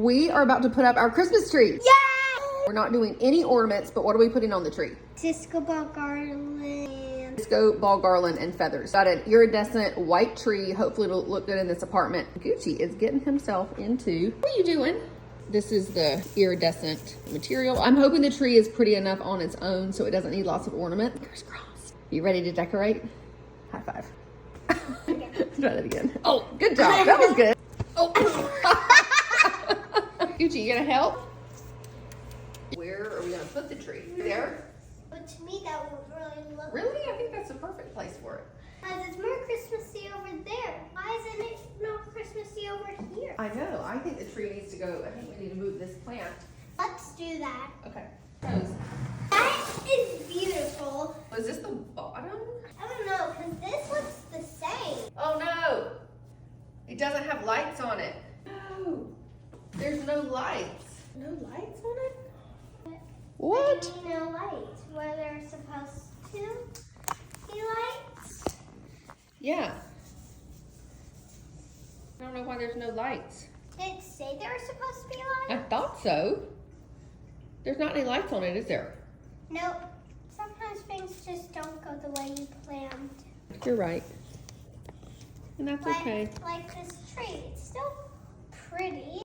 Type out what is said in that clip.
We are about to put up our Christmas tree. Yay! We're not doing any ornaments, but what are we putting on the tree? Disco ball garland. Disco ball garland and feathers. Got an iridescent white tree. Hopefully it'll look good in this apartment. Gucci is getting himself into, what are you doing? This is the iridescent material. I'm hoping the tree is pretty enough on its own so it doesn't need lots of ornament. Fingers crossed. You ready to decorate? High five. Let's try that again. Oh, good job. That was good. Oh. Gucci, you gonna help? Where are we gonna put the tree? There? But to me, that would really look. Really? I think that's the perfect place for it. Because it's more Christmassy over there. Why isn't it not Christmassy over here? I know. I think the tree needs to go. I think we need to move this plant. Let's do that. Okay. That is beautiful. Was this the bottom? I don't know, because this looks the same. Oh no! It doesn't have lights on it. No. There's no lights. No lights on it? What? I mean, no lights. Where they're supposed to be lights. Yeah. I don't know why there's no lights. Did it say there were supposed to be I lights? thought so. There's not any lights on it, is there? Nope. Sometimes things just don't go the way you planned. You're right. And that's Like, okay. like this tree. It's still pretty.